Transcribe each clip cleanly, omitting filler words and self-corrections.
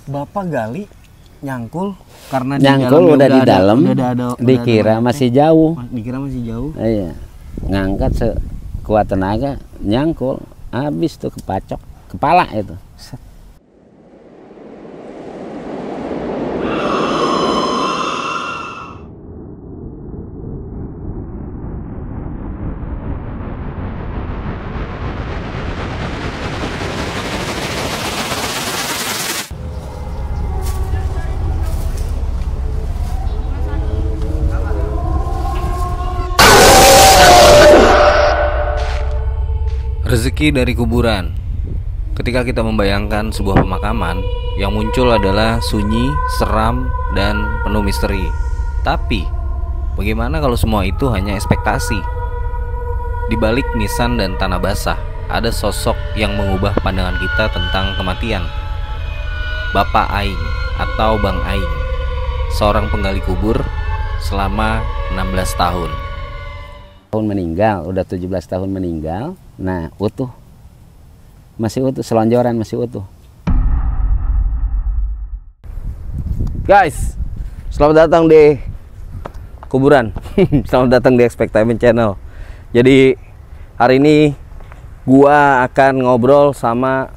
Bapak gali nyangkul karena nyangkul udah di dalam, dikira masih jauh. Dikira masih jauh. Iya, ngangkat sekuat tenaga, nyangkul, habis tuh kepacok kepala itu. Rezeki dari kuburan. Ketika kita membayangkan sebuah pemakaman, yang muncul adalah sunyi, seram, dan penuh misteri. Tapi, bagaimana kalau semua itu hanya ekspektasi? Di balik nisan dan tanah basah, ada sosok yang mengubah pandangan kita tentang kematian. Bapak Aing atau Bang Aing, seorang penggali kubur selama 16 tahun. Meninggal, udah 17 tahun meninggal. Nah, utuh. Masih utuh, selonjoran masih utuh. Guys, selamat datang di kuburan. Selamat datang di Expectainment Channel. Jadi, hari ini gua akan ngobrol sama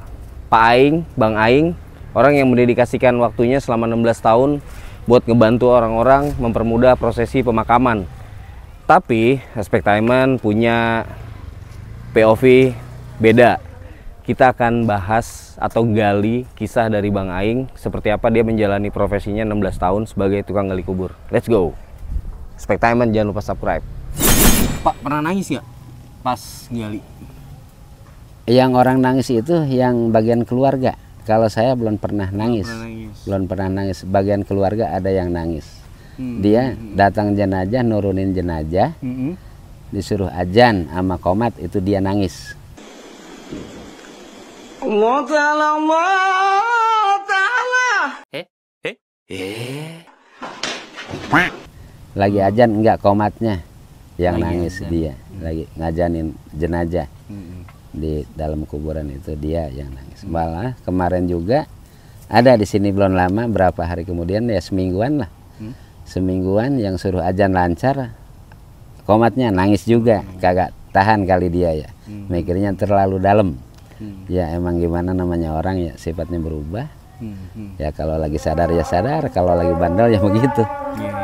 Pak Aing, Bang Aing, orang yang mendedikasikan waktunya selama 16 tahun buat ngebantu orang-orang mempermudah prosesi pemakaman. Tapi, Expectainment punya POV beda. Kita akan bahas atau gali kisah dari Bang Aing, seperti apa dia menjalani profesinya 16 tahun sebagai tukang gali kubur. Let's go. Expectainment, jangan lupa subscribe. Pak, pernah nangis gak pas gali? Yang orang nangis itu yang bagian keluarga. Kalau saya belum pernah nangis. Belum pernah nangis. Bagian keluarga ada yang nangis. Dia datang jenazah, nurunin jenazah. Disuruh ajan sama komat, itu dia nangis. Allah Ta'ala, Allah Ta'ala. Lagi ajan enggak, komatnya yang lagi nangis ajan. Dia lagi ngajanin jenazah di dalam kuburan, itu dia yang nangis. Malah kemarin juga ada di sini belum lama, berapa hari kemudian ya, semingguan lah. Semingguan yang suruh ajan lancar, komatnya nangis juga, kagak tahan kali dia ya, mikirnya terlalu dalam. Ya emang gimana namanya orang ya, sifatnya berubah. Ya kalau lagi sadar ya sadar, kalau lagi bandel ya begitu.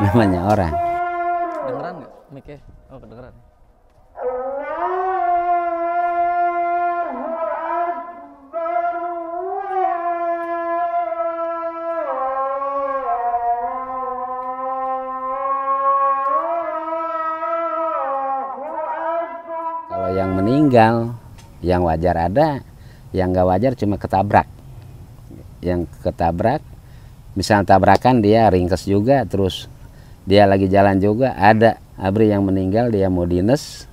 Namanya orang. Dengeran nggak mic-nya? Oh, kedengeran. Kalau yang meninggal, yang wajar ada, yang nggak wajar cuma ketabrak. Yang ketabrak, misalnya tabrakan dia ringkes juga, terus dia lagi jalan juga, ada abri yang meninggal dia mau dinas,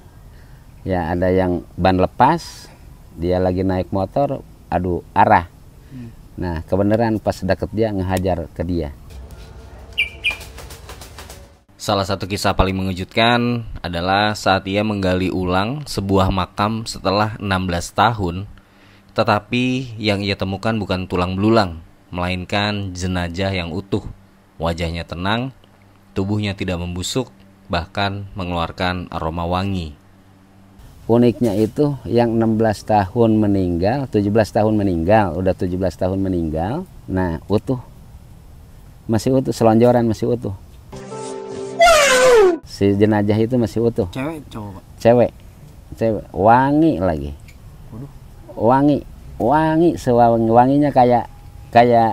ya ada yang ban lepas, dia lagi naik motor, adu arah. Nah kebenaran pas deket dia ngehajar ke dia. Salah satu kisah paling mengejutkan adalah saat ia menggali ulang sebuah makam setelah 16 tahun, tetapi yang ia temukan bukan tulang belulang, melainkan jenazah yang utuh. Wajahnya tenang, tubuhnya tidak membusuk, bahkan mengeluarkan aroma wangi. Uniknya itu yang 16 tahun meninggal, 17 tahun meninggal, udah 17 tahun meninggal. Nah utuh, masih utuh, selonjoran masih utuh. Si jenazah itu masih utuh. Cewek, cowok, Pak? Cewek, wangi lagi. Wangi, sewangi-wanginya kayak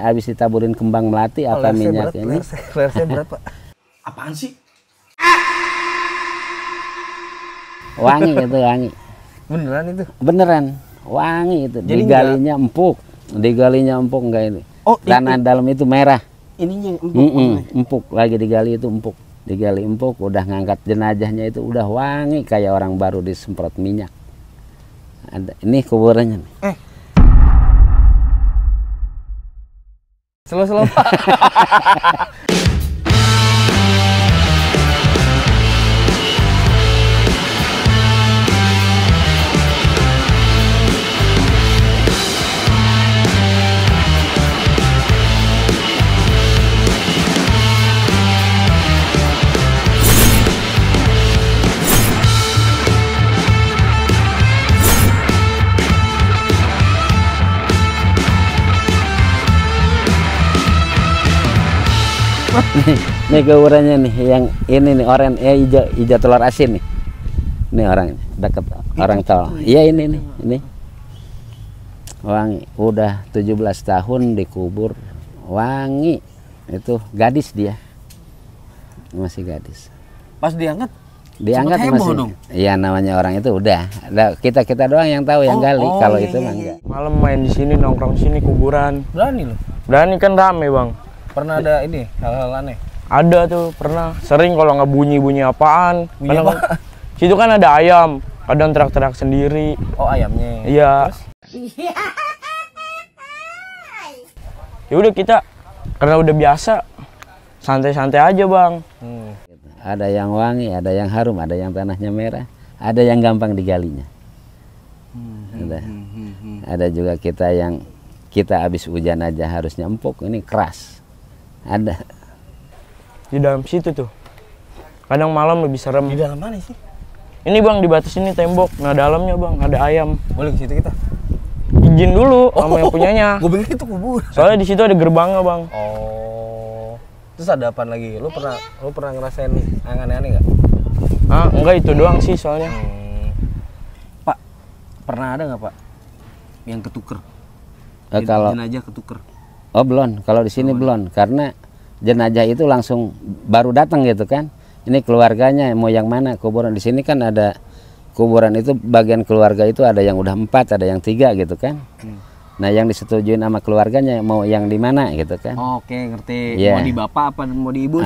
habis ditaburin kembang melati apa minyak berat, ini. Versi berat, Pak. Apaan sih? Wangi itu, wangi. Beneran itu? Beneran, wangi itu. Jadi digalinya empuk enggak ini. Oh, tanah dalam itu merah. Ininya empuk. Empuk, lagi digali itu empuk. Digali empuk, udah ngangkat jenazahnya itu udah wangi kayak orang baru disemprot minyak. Ada ini kuburannya nih. Slow Pak. Nih kuburannya nih, yang ini nih oren hijau telur asin nih. Ini orang dekat orang tol. Iya ini nih, ini. Wangi, udah 17 tahun dikubur. Wangi. Itu gadis dia. Masih gadis. Pas diangkat Masih. Iya namanya orang itu udah. Kita doang yang tahu yang gali. Kalau itu mah enggak. Malam main di sini, nongkrong sini kuburan. Berani loh. Berani kan rame bang. Pernah ada ini hal-hal aneh? Ada tuh pernah. Sering kalau nggak bunyi apaan. Bunyi Karena apa? Situ kan ada ayam. Kadang teriak-teriak sendiri. Oh ayamnya. Iya. Ya udah kita karena udah biasa santai-santai aja bang. Ada yang wangi, ada yang harum, ada yang tanahnya merah, ada yang gampang digalinya. Ada juga kita habis hujan aja harusnya empuk, ini keras. Ada. Di dalam situ tuh. Kadang malam lebih serem. Di dalam mana sih? Ini bang di batas ini tembok. Nah dalamnya bang ada ayam. Boleh ke situ kita? Izin dulu sama yang punyanya. Gue pikir itu kubur. Soalnya di situ ada gerbangnya bang. Oh. Terus ada apa lagi? Lu pernah ngerasain yang aneh-aneh nggak? Ah enggak itu doang sih soalnya. Pak, pernah ada nggak Pak yang ketuker? Kalau jenazah ketuker. Oh belum, kalau di sini belum, karena jenazah itu langsung baru datang gitu kan. Ini keluarganya mau yang mana kuburan di sini kan ada kuburan itu bagian keluarga itu ada yang udah 4, ada yang 3 gitu kan. Nah yang disetujuin sama keluarganya mau yang di mana gitu kan. Oke ngerti. Yeah. Mau di bapak apa mau di ibu?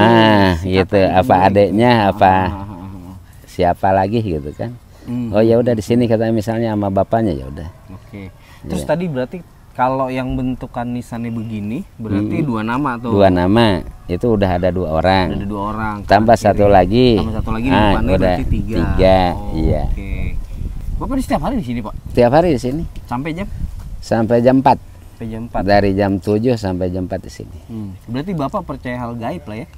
Gitu. Apa adiknya apa siapa lagi gitu kan. Oh ya udah di sini katanya misalnya sama bapaknya ya udah. Oke. Terus tadi berarti kalau yang bentukan nisannya begini berarti 2 nama tuh. 2 nama itu udah ada 2 orang. Ada 2 orang. Tambah satu lagi. Tambah satu lagi di depannya udah berarti 3. 3. Iya. Oke. Bapak di setiap hari di sini Pak? Tiap hari di sini. Sampai jam? Sampai jam 4. Sampai jam 4. Dari jam 7 sampai jam 4 di sini. Berarti Bapak percaya hal gaib lah ya?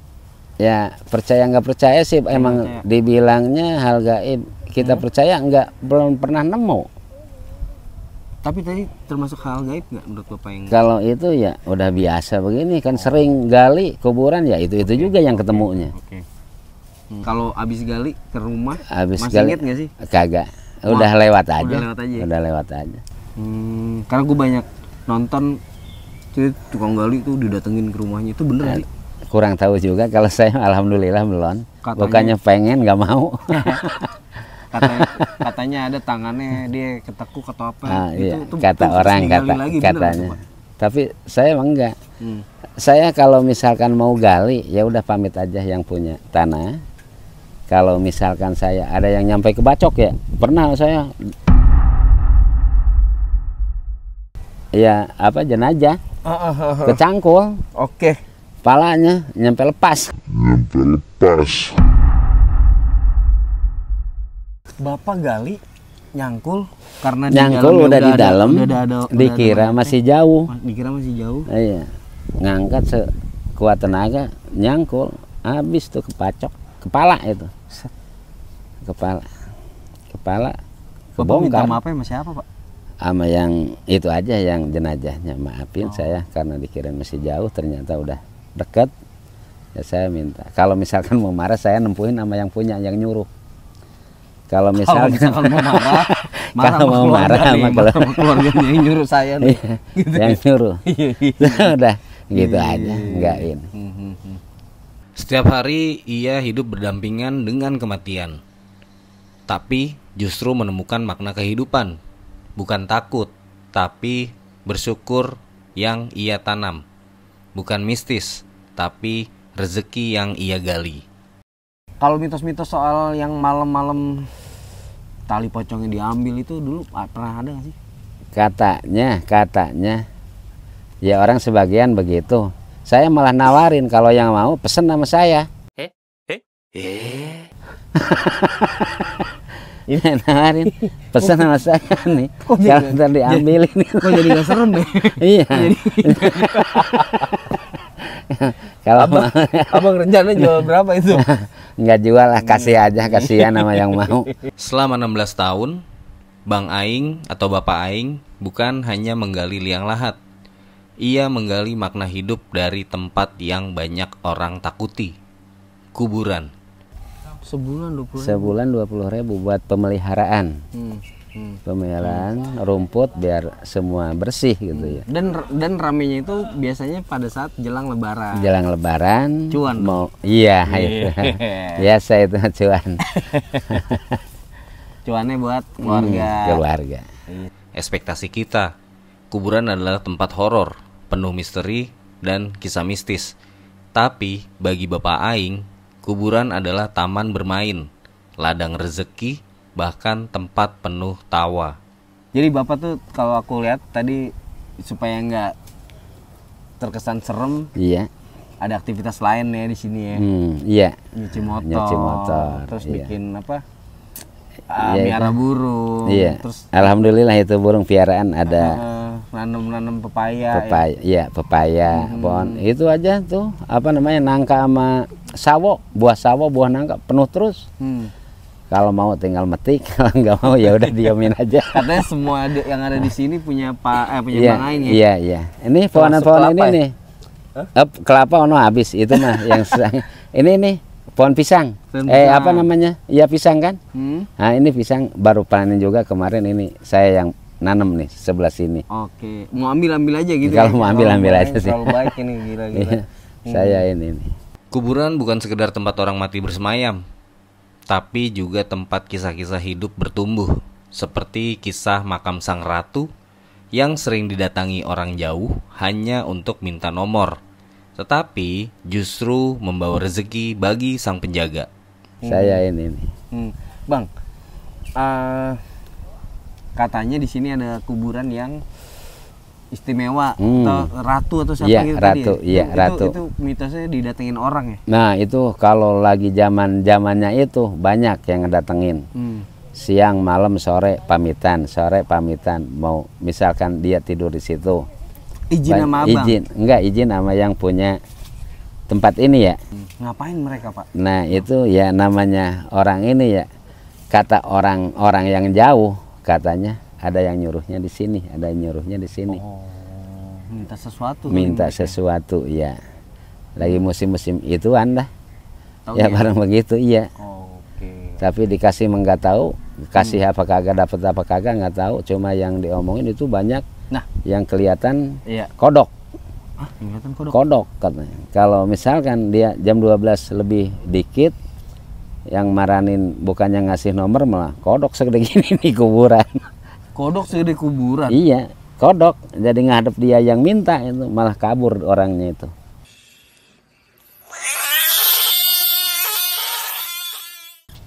Ya percaya nggak percaya sih emang dibilangnya hal gaib. Kita percaya belum pernah nemu. Tapi tadi termasuk hal gaib nggak menurut Bapak yang? Kalau itu ya udah biasa begini kan sering gali kuburan ya itu juga yang ketemunya. Oke. Kalau abis gali ke rumah Abis masih gali, inget nggak sih? Kagak. Udah lewat aja. Udah lewat aja. Karena gue banyak nonton jadi tukang gali tuh didatengin ke rumahnya, itu bener sih? Kurang tahu juga kalau saya alhamdulillah belum. Bukannya pengen nggak mau. Katanya ada tangannya dia ketekuk atau apa. Iya. Kata orang katanya. Tapi saya emang enggak. Saya kalau misalkan mau gali ya udah pamit aja yang punya tanah. Kalau misalkan saya ada yang nyampe ke bacok ya pernah saya. Ya apa jenazah kecangkul. Oke. Palanya nyampe lepas. Bapak gali nyangkul karena udah di dalam dikira masih jauh. Iya. Ngangkat sekuat tenaga nyangkul habis tuh kepacok kepala itu. Kepala Bapak minta kebongkar. maaf sama siapa Pak? Sama yang itu aja yang jenazahnya maafin saya karena dikira masih jauh ternyata udah deket. Ya saya minta kalau misalkan mau marah saya nempuhin sama yang punya yang nyuruh. Kalau misalkan mau marah sama keluarganya yang nyuruh saya nih. Gitu yang nyuruh. Udah gitu aja, enggak ini. Setiap hari ia hidup berdampingan dengan kematian. Tapi justru menemukan makna kehidupan. Bukan takut, tapi bersyukur yang ia tanam. Bukan mistis, tapi rezeki yang ia gali. Kalau mitos-mitos soal yang malam-malam tali pocongnya diambil itu dulu pernah ada nggak sih? Katanya ya orang sebagian begitu. Saya malah nawarin kalau yang mau pesen sama saya. Ini nawarin pesen sama saya nih. Kalau ntar diambilin. Kok jadi nggak serem deh? Iya. Kalau abang rencana jual berapa itu? Nggak jual lah, kasih aja, kasihan sama yang mau. Selama 16 tahun, Bang Aing atau Bapak Aing bukan hanya menggali liang lahat. ia menggali makna hidup dari tempat yang banyak orang takuti, kuburan. Sebulan 20.000. Sebulan 20.000 buat pemeliharaan. Pemeliharaan rumput biar semua bersih gitu ya. Dan ramenya itu biasanya pada saat jelang lebaran. Jelang lebaran Cuan mau iya itu. Biasa itu cuan. Cuannya buat keluarga. Keluarga. Ekspektasi kita, kuburan adalah tempat horor, penuh misteri dan kisah mistis. Tapi bagi Bapak Aing, kuburan adalah taman bermain, ladang rezeki, bahkan tempat penuh tawa. Jadi Bapak tuh kalau aku lihat tadi supaya nggak terkesan serem, Iya. ada aktivitas lain ya di sini ya. Iya. Nyuci motor, Nyuci motor, terus iya. bikin apa? Iya, Miara itu. burung, Iya. terus Alhamdulillah itu burung piaraan ada nanam pepaya. pepaya, iya pepaya, pohon. Itu aja tuh apa namanya nangka sama sawo, buah sawo, buah nangka penuh terus. Kalau mau tinggal metik, kalau nggak mau ya udah diamin aja. Katanya semua yang ada di sini punya punya Iya, Bang Aing ya. iya, iya. Ini pohon-pohon ini kelapa ya? nih. Kelapa ono habis itu mah yang ini nih pohon pisang. Pohon pisang. Apa namanya? Iya pisang kan? Hmm? Nah, ini pisang baru panen juga kemarin ini saya yang nanam nih sebelah sini. Oke, mau ambil aja gitu. Kalau mau ambil Bang aja Aing sih. Selalu baik ini gila-gila. Iya, saya ini nih. Kuburan bukan sekedar tempat orang mati bersemayam, tapi juga tempat kisah-kisah hidup bertumbuh, seperti kisah makam sang ratu yang sering didatangi orang jauh hanya untuk minta nomor, tetapi justru membawa rezeki bagi sang penjaga. Saya ini nih. Bang, katanya di sini ada kuburan yang istimewa atau ratu atau siapa Iya, gitu ratu, tadi iya, ya? ratu. Itu mitosnya didatengin orang ya? Nah, itu kalau lagi zamannya itu banyak yang ngedatengin. Siang, malam, sore pamitan, mau misalkan dia tidur di situ. Izin sama abang? Izin sama yang punya tempat ini ya. Ngapain mereka, Pak? Nah, itu ya namanya orang ini ya. Kata orang-orang yang jauh katanya ada yang nyuruhnya di sini, ada yang nyuruhnya di sini. Minta sesuatu. Minta sesuatu ya. Lagi musim-musim itu Anda. Ya barang begitu iya. Oke. Tapi dikasih nggak tahu, kasih apa kagak dapat apa kagak nggak tahu. Cuma yang diomongin itu banyak. Nah, yang kelihatan iya. kodok. Kelihatan kodok. Kodok katanya. Kalau misalkan dia jam 12 lebih dikit, yang maranin bukannya ngasih nomor malah kodok segede gini nih kuburan. Kodok segede kuburan. Iya, kodok. Jadi ngadep dia yang minta itu malah kabur orangnya itu.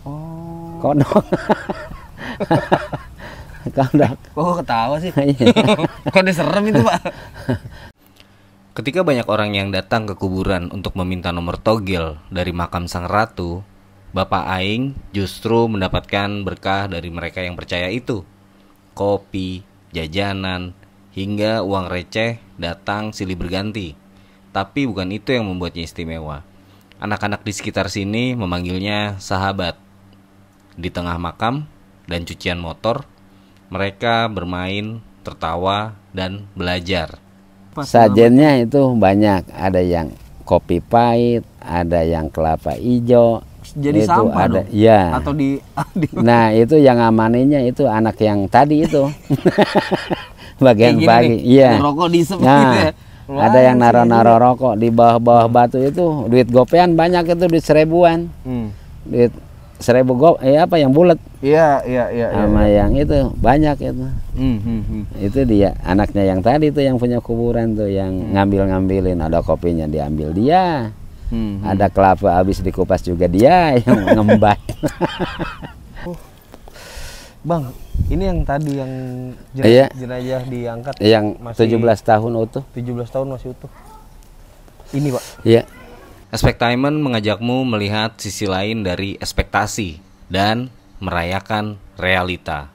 Oh. Kodok. Kodok. Kok ketawa sih? Iya. Kok serem itu, Pak? Ketika banyak orang yang datang ke kuburan untuk meminta nomor togel dari makam sang ratu, Bapak Aing justru mendapatkan berkah dari mereka yang percaya itu. Kopi, jajanan, hingga uang receh datang silih berganti. Tapi bukan itu yang membuatnya istimewa. Anak-anak di sekitar sini memanggilnya sahabat. Di tengah makam dan cucian motor, mereka bermain, tertawa, dan belajar. Sajennya itu banyak, ada yang kopi pahit, ada yang kelapa hijau. Jadi itu sampah ada, dong? ya. Atau Nah itu yang amaninnya itu anak yang tadi itu, bagian pagi, iya. Rokok diisep Nah, gitu ya. ada yang naro-naro rokok di bawah-bawah batu itu, duit gopean banyak itu, duit 1000-an, duit 1000 apa yang bulat, Iya. sama yang itu banyak itu. Itu dia anaknya yang tadi tuh yang punya kuburan tuh yang ngambilin, ada kopinya diambil dia. Ada kelapa habis dikupas juga dia yang ngembat. Bang, ini yang tadi yang Iya. jenazah diangkat Yang masih 17 tahun utuh. 17 tahun masih utuh. Ini, Pak. Iya. Expectainment mengajakmu melihat sisi lain dari ekspektasi dan merayakan realita.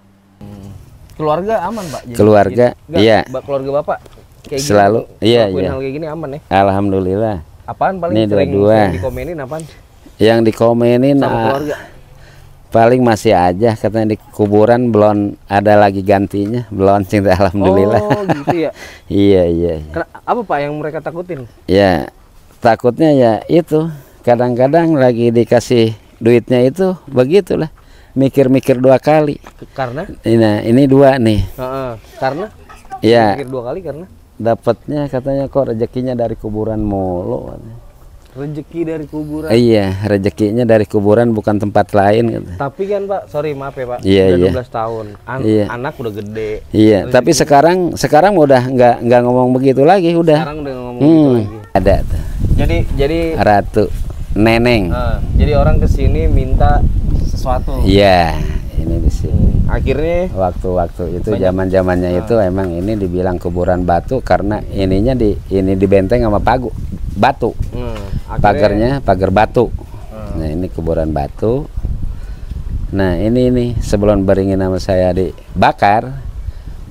Keluarga aman, Pak? Keluarga, iya. Keluarga Bapak kayak Selalu, gini, iya, ngelakuin iya. hal kayak gini aman ya? Alhamdulillah. Apaan paling Ini sering dua-dua. dikomenin apaan? Yang dikomenin Sama keluarga. Paling masih aja katanya di kuburan belum ada lagi gantinya, belum cinta alhamdulillah. Oh gitu ya. Iya. Apa Pak yang mereka takutin? Ya takutnya ya itu kadang-kadang lagi dikasih duitnya itu begitulah, mikir-mikir 2 kali. Karena? Nah ini 2 nih. Karena? Ya. Mikir 2 kali karena? Dapatnya katanya kok rezekinya dari kuburan mulu. Rezeki dari kuburan. Iya, rezekinya dari kuburan bukan tempat lain. Tapi kan Pak, sorry maaf ya Pak, Iya, udah iya. 12 tahun, anak udah gede. Iya, tapi sekarang udah nggak ngomong begitu lagi, udah. Sekarang udah ngomong gitu lagi. Ada tuh. Jadi Ratu Neneng. jadi orang kesini minta sesuatu. Iya, ini di sini. Akhirnya Waktu-waktu itu zaman-zamannya itu emang ini dibilang kuburan batu karena ininya ini dibenteng sama batu. Pagarnya pagar batu. Nah, ini kuburan batu. Nah, ini sebelum beringin nama saya dibakar,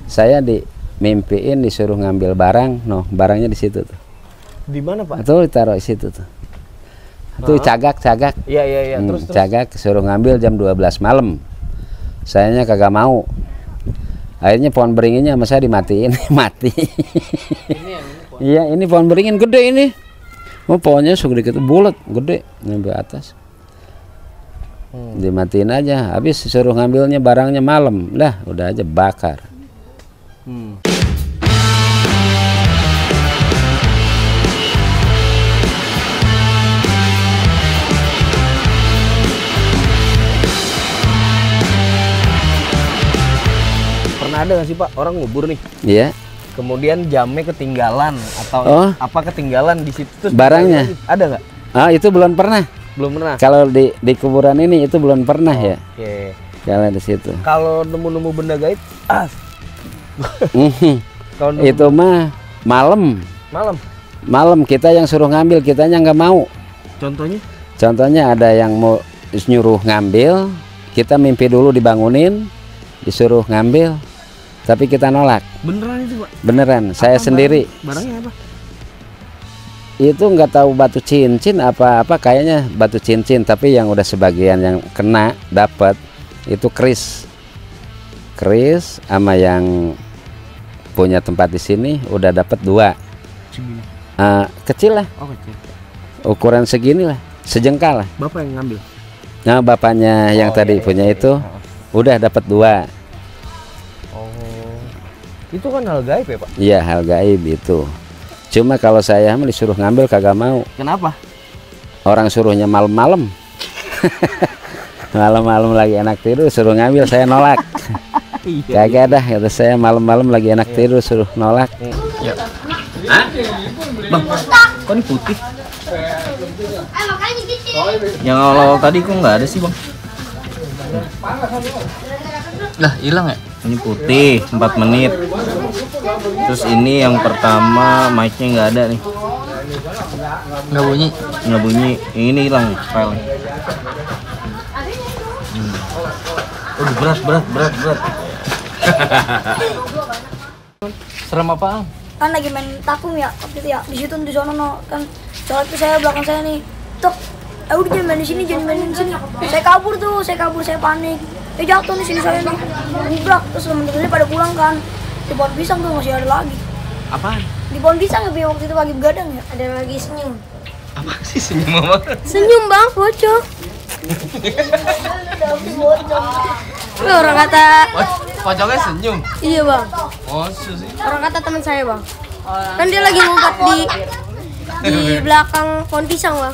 saya dimimpiin disuruh ngambil barang. Barangnya di situ tuh. di mana Pak? Itu ditaruh di situ tuh. Itu cagak. Iya. Terus. Cagak suruh ngambil jam 12 malam. Sayanya kagak mau. Akhirnya pohon beringinnya sama saya dimatiin, mati. Iya, ini pohon beringin gede ini. Pohonnya segede gitu, bulat, gede, nyampe atas. Dimatiin aja, habis suruh ngambilnya barangnya malam. Lah, udah aja bakar. Pernah ada nggak sih Pak orang ngubur nih? Iya. Kemudian jamnya ketinggalan atau apa ketinggalan di situ terus Barangnya ada nggak? Itu belum pernah. Belum pernah. Kalau di kuburan ini itu belum pernah ya. Oke. Kalau di situ. Kalau nemu benda gaib, kalau nemu Itu mah malam. Malam kita yang suruh ngambil, kitanya nggak mau. Contohnya? Contohnya ada yang mau nyuruh ngambil, kita mimpi dulu dibangunin, disuruh ngambil, tapi kita nolak. Beneran itu Pak? Beneran, saya sendiri. Barangnya apa? Itu nggak tahu batu cincin apa kayaknya batu cincin, tapi yang udah sebagian yang kena dapat itu keris sama yang punya tempat di sini udah dapat 2. Kecil lah. Oh kecil. Ukuran segini lah, sejengkal lah. Bapak yang ngambil? Nah bapaknya yang tadi punya itu udah dapat 2. Itu kan hal gaib ya Pak? Iya, hal gaib itu. Cuma kalau saya disuruh ngambil kagak mau. Kenapa? Orang suruhnya malam-malam. Malam-malam lagi enak tidur suruh ngambil, saya nolak. Kagak dah, kata saya malam-malam lagi enak tidur suruh nolak. Ya. Bang, kok ini putih? Yang awal-awal tadi kok nggak ada sih Bang? Lah hilang ya? Ini putih 4 menit. Terus ini yang pertama mic-nya nggak ada nih. Nggak bunyi. Ini hilang file. Berat. Serem apaan? Kan lagi main takum ya waktu itu ya, di situ di sono kan soalnya itu saya belakang saya nih tok udah jangan main di sini saya kabur saya panik jatuh di sini saya nih ngubrak terus temen-temennya pada pulang kan di pohon pisang tuh masih ada lagi. Apaan? Di pohon pisang ya waktu itu pagi begadang ya ada lagi senyum. Apa sih senyum apa? Senyum Bang, bocor. Orang kata Pocongnya senyum? iya Bang. Oh sih. Orang kata teman saya Bang. Kan dia lagi ngumpet di belakang pohon pisang Bang.